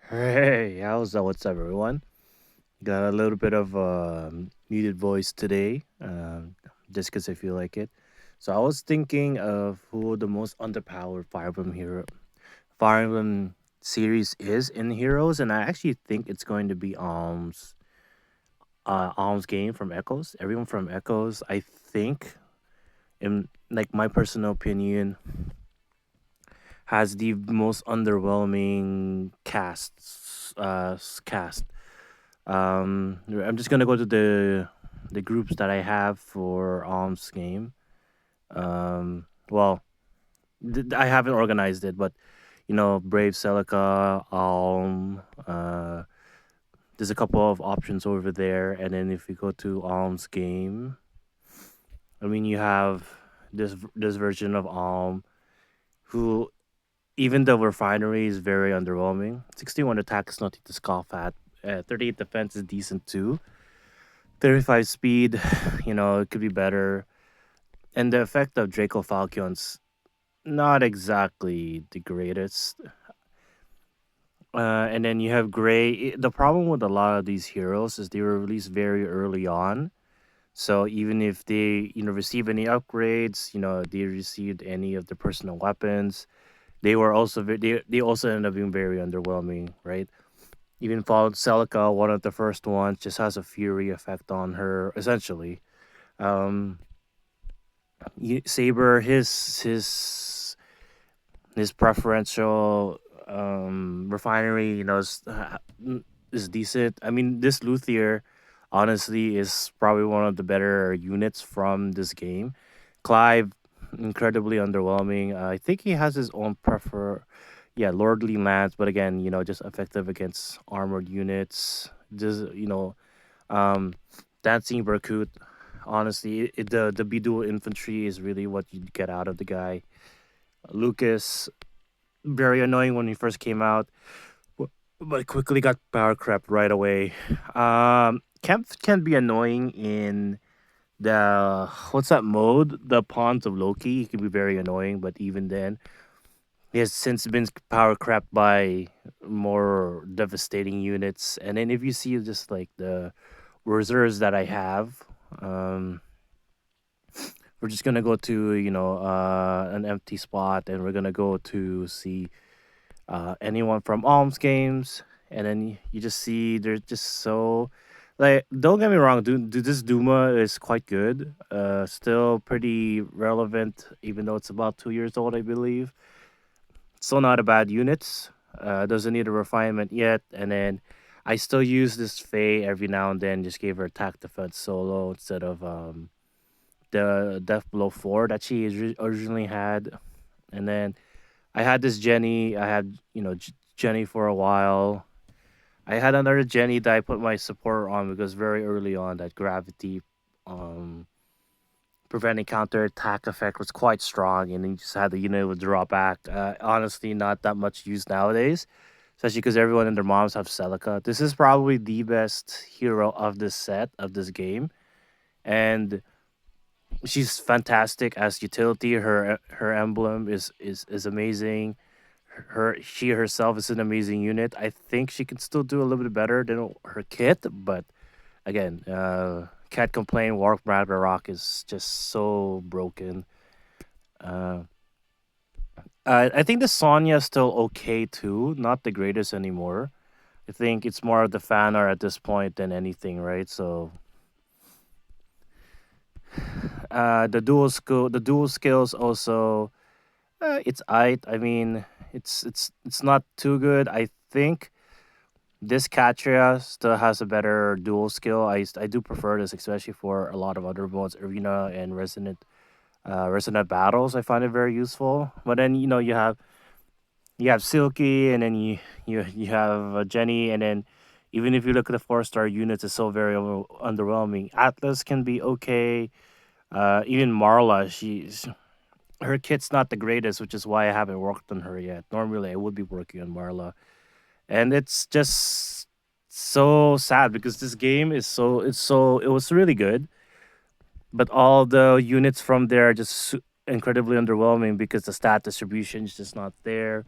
Hey, what's up, everyone? Got a little bit of muted voice today, just because I feel like it. So I was thinking of who the most underpowered Fire Emblem series is in Heroes, and I actually think it's going to be Alm's game from Echoes. Everyone from Echoes, I think, in like my personal opinion, has the most underwhelming cast. I'm just gonna go to the groups that I have for Alm's game. Well, I haven't organized it, but Brave Celica, Alm. There's a couple of options over there, and then if you go to Alm's game, I mean you have this version of Alm who even the refinery is very underwhelming. 61 attack is nothing to scoff at. 38 defense is decent too. 35 speed, it could be better. And the effect of Draco Falcon's not exactly the greatest. And then you have Gray. The problem with a lot of these heroes is they were released very early on. So even if they, receive any upgrades, they received any of the personal weapons, they were also they also ended up being very underwhelming, right? Even Fallen Celica, one of the first ones, just has a fury effect on her essentially. Um, Saber, his preferential refinery, is decent. I mean, this Luthier, honestly, is probably one of the better units from this game. Clive, incredibly underwhelming. I think he has his own yeah, lordly lance, but again, just effective against armored units. Just um, dancing Berkut. Honestly, the Bidu infantry is really what you get out of the guy. Lucas, very annoying when he first came out, but quickly got power crept right away. Kemp can be annoying in the what's that mode? The Pawns of Loki. He can be very annoying, but even then, he has since been power crept by more devastating units. And then if you see just like the reserves that I have, um, we're just gonna go to an empty spot, and we're gonna go to see anyone from Alms games, and then you just see they're just so like. Don't get me wrong, this Duma is quite good. Still pretty relevant, even though it's about 2 years old, I believe. Still not a bad unit. Doesn't need a refinement yet, and then I still use this Faye every now and then. Just gave her attack defense solo instead of the Death Blow 4 that she originally had, and then I had this Jenny. I had Jenny for a while. I had another Jenny that I put my support on because very early on that gravity um preventing counter attack effect was quite strong, and then you just had the unit would draw back. Honestly, not that much used nowadays, especially because everyone and their moms have Celica. This is probably the best hero of this set of this game, and she's fantastic as utility. Her emblem is amazing. She herself is an amazing unit. I think she can still do a little bit better than her kit, but again, can't complain. Warp Ragnarok is just so broken. Uh, I think the Sonya is still okay too, not the greatest anymore. I think it's more of the fan art at this point than anything, right? So, the dual skills also, it's I mean, it's not too good. I think this Catria still has a better dual skill. I do prefer this, especially for a lot of other modes, arena and resonant battles. I find it very useful. But then you have Silky, and then you have Jenny, and then even if you look at the 4-star units, it's so very underwhelming. Atlas can be okay. Even Marla, her kit's not the greatest, which is why I haven't worked on her yet. Normally, I would be working on Marla, and it's just so sad because this game it was really good, but all the units from there are just incredibly underwhelming because the stat distribution is just not there.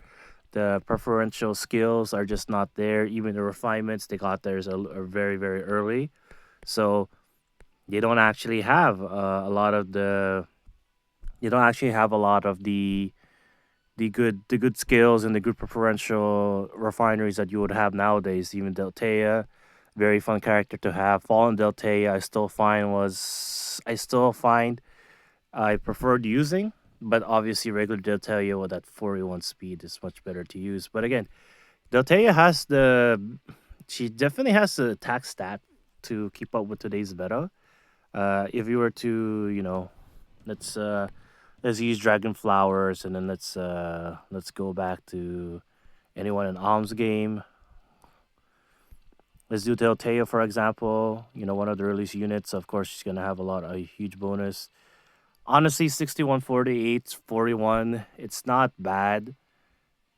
the preferential skills are just not there. Even the refinements they got there are very very early, so they don't actually have a lot of the you don't actually have a lot of the good skills and the good preferential refineries that you would have nowadays. Even Deltea, very fun character to have. Fallen Deltea, I still find I preferred using, but obviously regular Deltea with that 41 speed is much better to use. But again, Deltea has she definitely has the attack stat to keep up with today's meta. If you were to, let's uh, let's use Dragon Flowers, and then let's go back to anyone in Alm's game. Let's do Deltea for example. One of the earliest units. Of course, she's gonna have a huge bonus. Honestly, 61, 48, 41. It's not bad.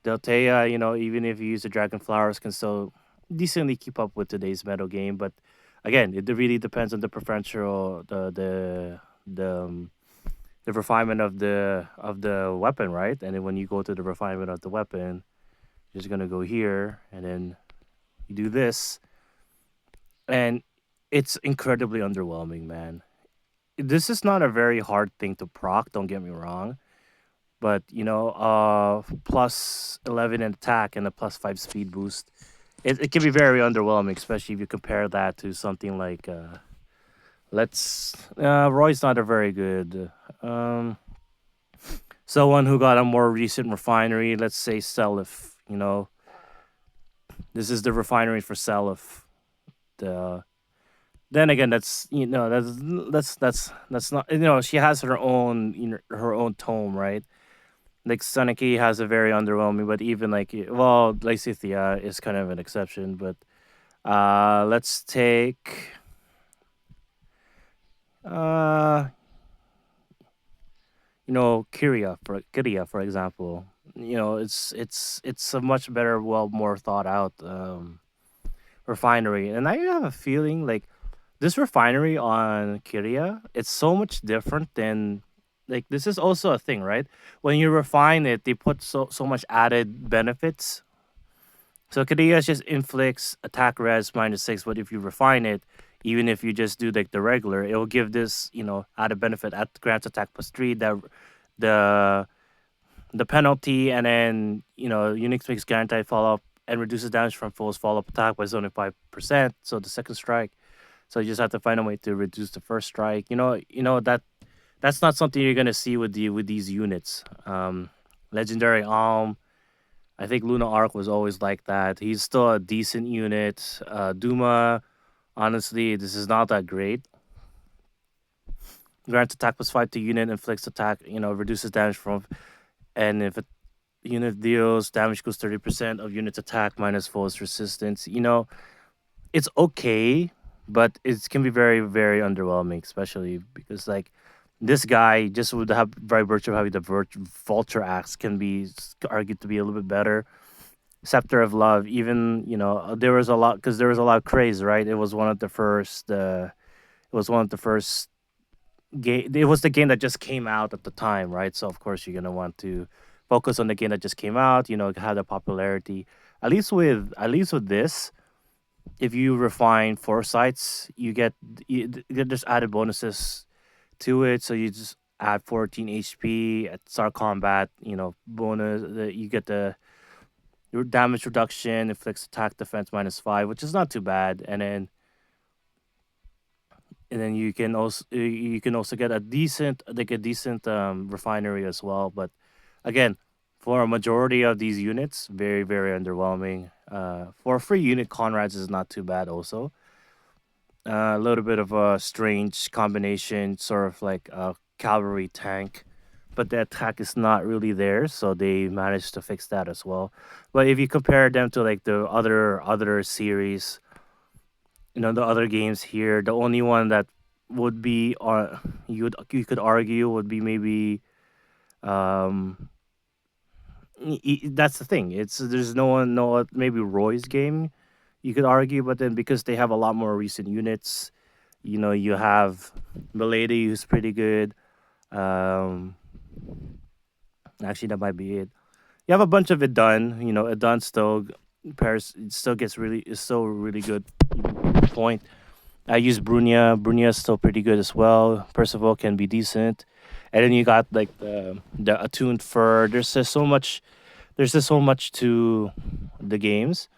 Deltea, even if you use the Dragon Flowers, can still decently keep up with today's meta game. But again, it really depends on the preferential, the refinement of the weapon, right? And then when you go to the refinement of the weapon, you're just gonna go here, and then you do this, and it's incredibly underwhelming, man. This is not a very hard thing to proc. Don't get me wrong, but plus 11 in attack and a plus 5 speed boost. It can be very underwhelming, especially if you compare that to something like Roy's not a very good someone who got a more recent refinery. Let's say Selif. This is the refinery for Selif. The Then again, that's not, she has her own, her own tome, right? Like Suniki has a very underwhelming, but even like, well, Lysithia is kind of an exception. But let's take uh Kiria for example. It's a much better, well, more thought out refinery, and I have a feeling like this refinery on Kiria, it's so much different than, like, this is also a thing, right? When you refine it, they put so much added benefits. So Kiria just inflicts attack res -6, but if you refine it, even if you just do like the regular, it will give this, added benefit at grants attack +3, the the penalty, and then Unix makes guaranteed follow up and reduces damage from foes follow up attack by 75%. So the second strike. So you just have to find a way to reduce the first strike. That's not something you're gonna see with these units. Legendary Alm. I think Luna Arc was always like that. He's still a decent unit. Duma, honestly, this is not that great. Grants attack +5 to unit, inflicts attack, reduces damage from, and if a unit deals damage goes 30% of unit's attack minus foe's resistance. It's okay, but it can be very, very underwhelming, especially because like this guy just would have by virtue of having the vulture axe can be argued to be a little bit better. Scepter of Love, even there was a lot because there was a lot of craze, right? It was one of the first. It was one of the first game. It was the game that just came out at the time, right? So of course you're gonna want to focus on the game that just came out. Had the popularity. At least with this, if you refine foresights, you get just added bonuses to it. So you just add 14 HP at start combat. Bonus. You get the your damage reduction, inflicts attack defense -5, which is not too bad. And then you can also get a decent refinery as well. But again, for a majority of these units, very very underwhelming. For a free unit, Conrad's is not too bad also. A little bit of a strange combination, sort of like a cavalry tank, but the attack is not really there, so they managed to fix that as well. But if you compare them to like the other series, the other games here, the only one that would be, or you could argue would be maybe, um that's the thing. It's There's no one, no, maybe Roy's game you could argue, but then because they have a lot more recent units, you have Milady, who's pretty good. um Actually, that might be it. You have a bunch of it done. You know, it done still. Paris it still gets really. It's still really good. Point. I use Brunia. Brunia is still pretty good as well. Percival can be decent, and then you got like the attuned fur. There's just so much. There's just so much to the games.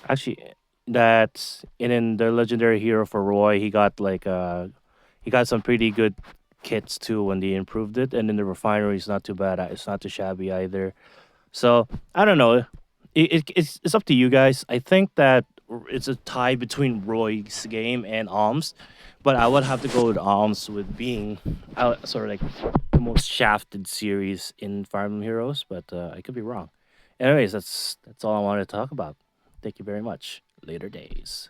Actually, that and in the legendary hero for Roy, he got some pretty good kits too when they improved it, and then the refinery is not too bad. It's not too shabby either. So I don't know. It's up to you guys. I think that it's a tie between Roy's game and Alms, but I would have to go with Alms with being sort of like the most shafted series in Fire Emblem Heroes. But I could be wrong. Anyways, that's all I wanted to talk about. Thank you very much. Later days.